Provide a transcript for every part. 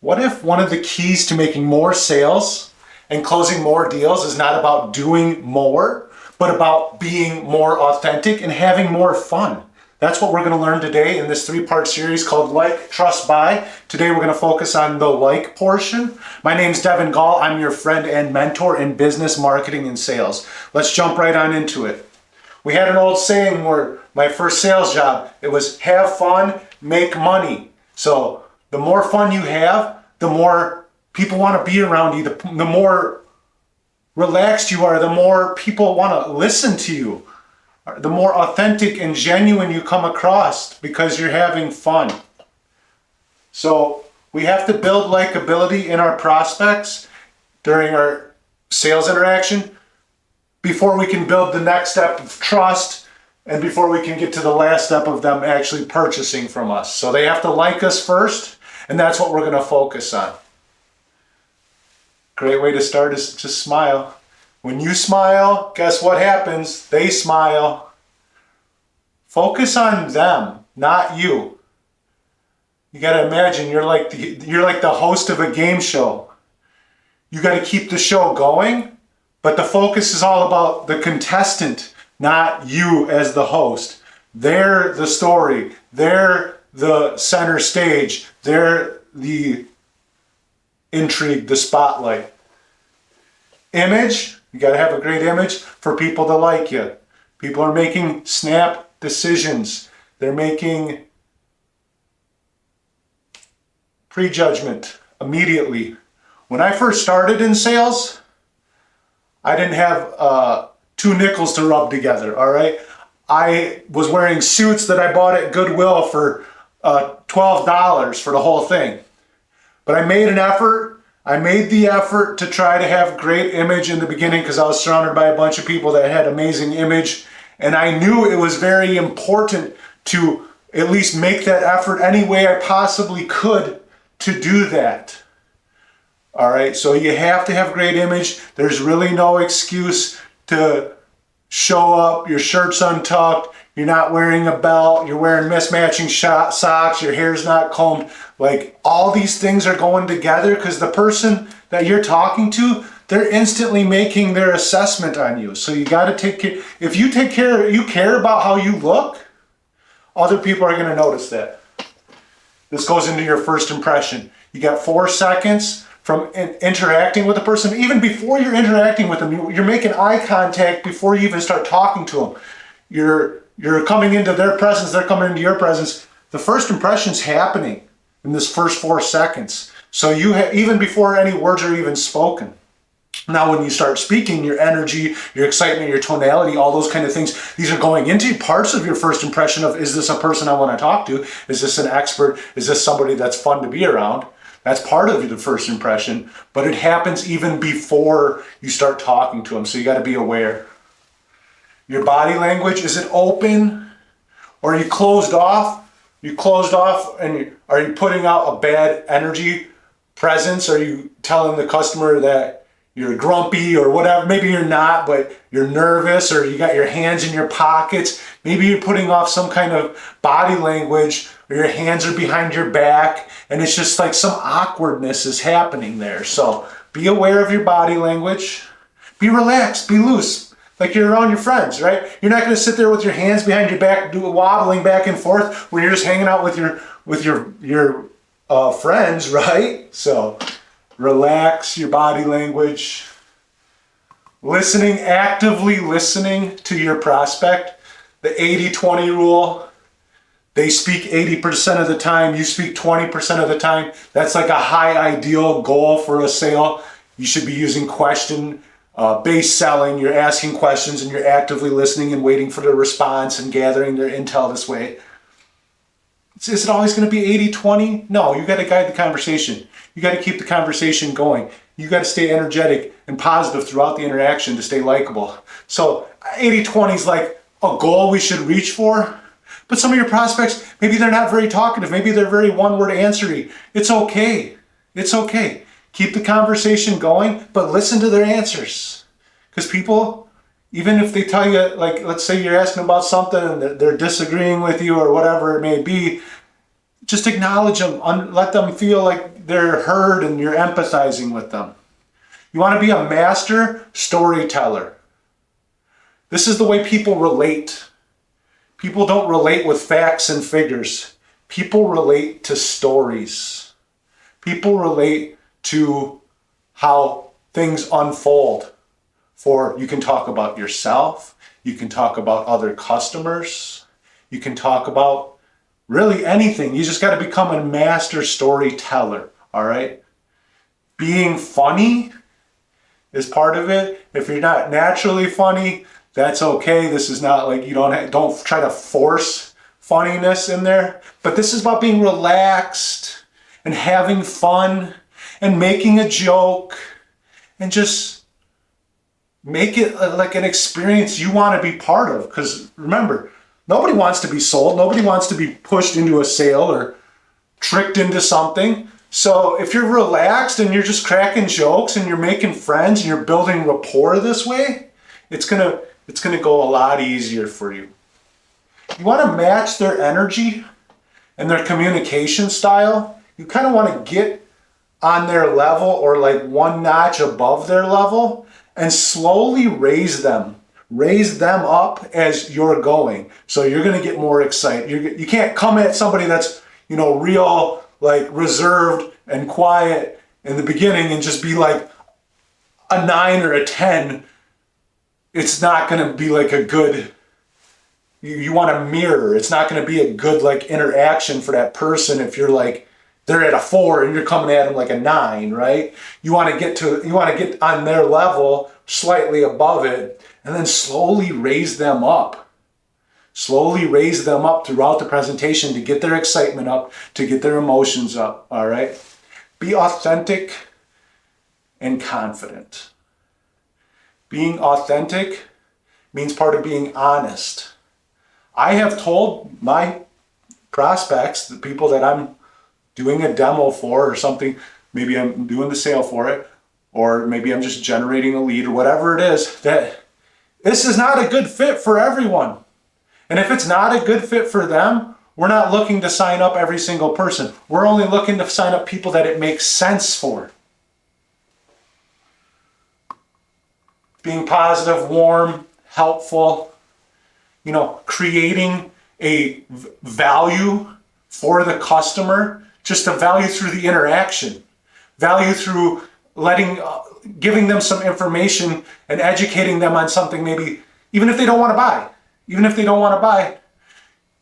What if one of the keys to making more sales and closing more deals is not about doing more, but about being more authentic and having more fun? That's what we're going to learn today in this 3-part series called Like, Trust, Buy. Today we're going to focus on the like portion. My name's Devon Gall. I'm your friend and mentor in business, marketing, and sales. Let's jump right on into it. We had an old saying where my first sales job, it was have fun, make money. So the more fun you have, the more people want to be around you, the more relaxed you are, the more people want to listen to you, the more authentic and genuine you come across because you're having fun. So we have to build likability in our prospects during our sales interaction before we can build the next step of trust and before we can get to the last step of them actually purchasing from us. So they have to like us first, and that's what we're going to focus on. Great way to start is just smile. When you smile, guess what happens? They smile. Focus on them, not you. You got to imagine you're like the host of a game show. You got to keep the show going, but the focus is all about the contestant, not you as the host. They're the story. They're the center stage. They're the intrigue, the spotlight. Image. You got to have a great image for people to like you. People are making snap decisions. They're making prejudgment immediately. When I first started in sales, I didn't have 2 nickels to rub together, all right? I was wearing suits that I bought at Goodwill for $12 for the whole thing. But I made an effort. I made the effort to try to have great image in the beginning because I was surrounded by a bunch of people that had amazing image. And I knew it was very important to at least make that effort any way I possibly could to do that. All right, so you have to have great image. There's really no excuse to show up, your shirt's untucked, you're not wearing a belt, you're wearing mismatching socks, your hair's not combed. Like, all these things are going together because the person that you're talking to, they're instantly making their assessment on you. So you got to take care. If you take care, you care about how you look, other people are going to notice that. This goes into your first impression. You got 4 seconds from interacting with a person. Even before you're interacting with them, you're making eye contact before you even start talking to them. You're coming into their presence, they're coming into your presence. The first impression's happening in this first 4 seconds. So you even before any words are even spoken. Now when you start speaking, your energy, your excitement, your tonality, all those kind of things, these are going into parts of your first impression of, is this a person I want to talk to? Is this an expert? Is this somebody that's fun to be around? That's part of the first impression, but it happens even before you start talking to them. So you got to be aware. Your body language, is it open? Or are you closed off? You closed off and are you putting out a bad energy presence? Are you telling the customer that you're grumpy or whatever? Maybe you're not, but you're nervous, or you got your hands in your pockets. Maybe you're putting off some kind of body language, or your hands are behind your back, and it's just like some awkwardness is happening there. So be aware of your body language. Be relaxed, be loose. Like you're around your friends, right? You're not going to sit there with your hands behind your back, wobbling back and forth when you're just hanging out with your friends, right? So relax your body language. Listening, actively listening to your prospect. The 80-20 rule. They speak 80% of the time, you speak 20% of the time. That's like a high ideal goal for a sale. You should be using based selling. You're asking questions and you're actively listening and waiting for their response and gathering their intel this way. Is it always going to be 80-20? No, you got to guide the conversation. You got to keep the conversation going. You got to stay energetic and positive throughout the interaction to stay likable. So 80-20 is like a goal we should reach for. But some of your prospects, maybe they're not very talkative. Maybe they're very one-word answery. It's okay. It's okay. Keep the conversation going, but listen to their answers. Because people, even if they tell you, like, let's say you're asking about something and they're disagreeing with you or whatever it may be, just acknowledge them. Let them feel like they're heard and you're empathizing with them. You want to be a master storyteller. This is the way people relate. People don't relate with facts and figures. People relate to stories. People relate to how things unfold. You can talk about yourself, you can talk about other customers, you can talk about really anything. You just got to become a master storyteller, all right? Being funny is part of it. If you're not naturally funny, that's okay. This is not like don't try to force funniness in there. But this is about being relaxed and having fun and making a joke and just make it like an experience you want to be part of. Because remember, nobody wants to be sold. Nobody wants to be pushed into a sale or tricked into something. So if you're relaxed and you're just cracking jokes and you're making friends and you're building rapport this way, it's gonna go a lot easier for you. You want to match their energy and their communication style. You kind of want to get on their level or like one notch above their level and slowly raise them up as you're going. So you're going to get more excited. You can't come at somebody that's, real like reserved and quiet in the beginning and just be like a 9 or a 10. It's not going to be like a good, you want to mirror. It's not going to be a good like interaction for that person if you're like, they're at a 4 and you're coming at them like a 9, right? You want to get on their level, slightly above it, and then slowly raise them up. Slowly raise them up throughout the presentation to get their excitement up, to get their emotions up, all right? Be authentic and confident. Being authentic means part of being honest. I have told my prospects, the people that I'm doing a demo for or something, maybe I'm doing the sale for it, or maybe I'm just generating a lead or whatever it is, that this is not a good fit for everyone. And if it's not a good fit for them, we're not looking to sign up every single person. We're only looking to sign up people that it makes sense for. Being positive, warm, helpful, creating a value for the customer, just a value through the interaction, value through giving them some information and educating them on something, maybe even if they don't want to buy.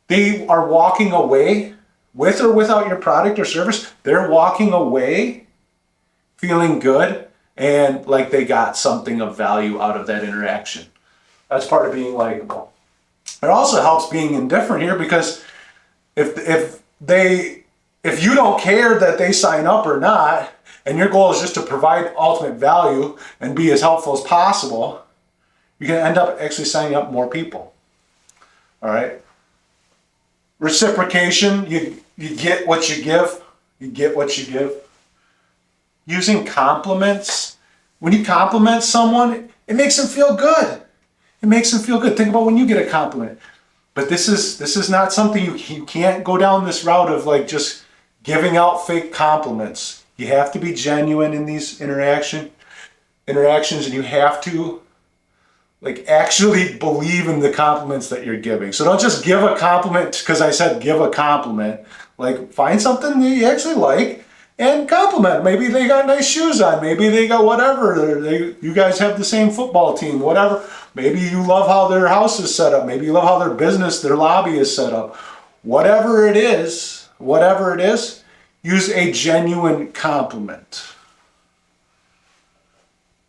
They are walking away with or without your product or service. They're walking away feeling good and like they got something of value out of that interaction. That's part of being likable. It also helps being indifferent here, because if you don't care that they sign up or not, and your goal is just to provide ultimate value and be as helpful as possible, you're going to end up actually signing up more people. All right? Reciprocation, you get what you give. You get what you give. Using compliments. When you compliment someone, it makes them feel good. It makes them feel good. Think about when you get a compliment. But this is not something you can't go down this route of like just giving out fake compliments. You have to be genuine in these interactions, and you have to like actually believe in the compliments that you're giving. So don't just give a compliment because I said give a compliment. Like find something that you actually like and compliment. Maybe they got nice shoes on. Maybe they got whatever. You guys have the same football team, whatever. Maybe you love how their house is set up. Maybe you love how their business, their lobby is set up. Whatever it is, use a genuine compliment.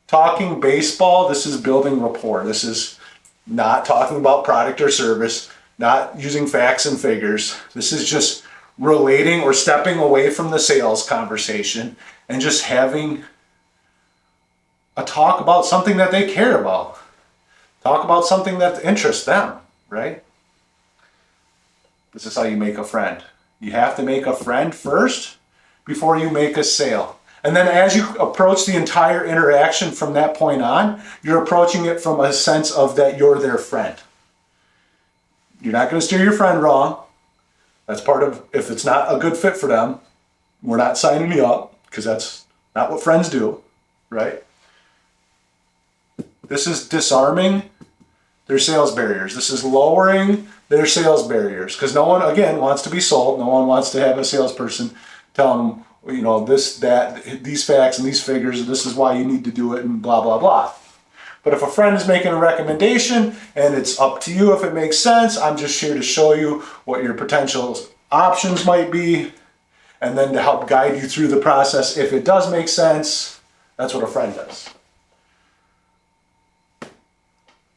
Talking baseball, this is building rapport. This is not talking about product or service, not using facts and figures. This is just relating or stepping away from the sales conversation and just having a talk about something that they care about. Talk about something that interests them, right? This is how you make a friend. You have to make a friend first before you make a sale. And then as you approach the entire interaction from that point on, you're approaching it from a sense of that you're their friend. You're not going to steer your friend wrong. That's part of, if it's not a good fit for them, we're not signing me up because that's not what friends do, right? This is disarming their sales barriers. This is lowering their sales barriers because no one, again, wants to be sold. No one wants to have a salesperson tell them, you know, this, that, these facts and these figures, and this is why you need to do it and blah, blah, blah. But if a friend is making a recommendation and it's up to you if it makes sense, I'm just here to show you what your potential options might be and then to help guide you through the process. If it does make sense, that's what a friend does.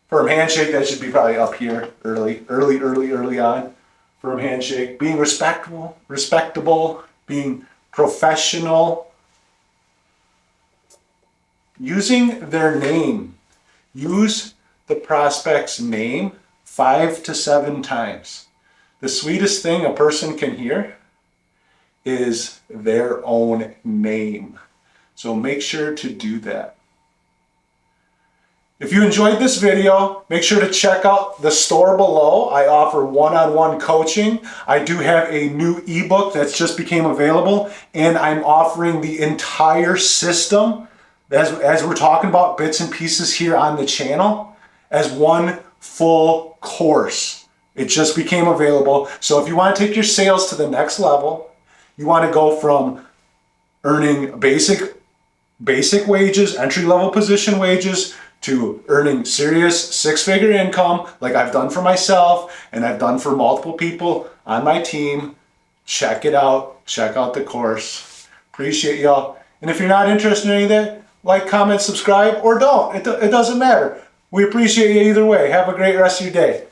Firm handshake, that should be probably up here early on. Firm handshake, being respectable, being professional, using their name. Use the prospect's name 5 to 7 times. The sweetest thing a person can hear is their own name. So make sure to do that. If you enjoyed this video, make sure to check out the store below. I offer one-on-one coaching. I do have a new ebook that's just became available, and I'm offering the entire system, as we're talking about bits and pieces here on the channel, as one full course. It just became available. So if you want to take your sales to the next level, you want to go from earning basic wages, entry-level position wages, to earning serious 6-figure income like I've done for myself and I've done for multiple people on my team. Check it out. Check out the course. Appreciate y'all. And if you're not interested in any of that, like, comment, subscribe, or don't. It doesn't matter. We appreciate you either way. Have a great rest of your day.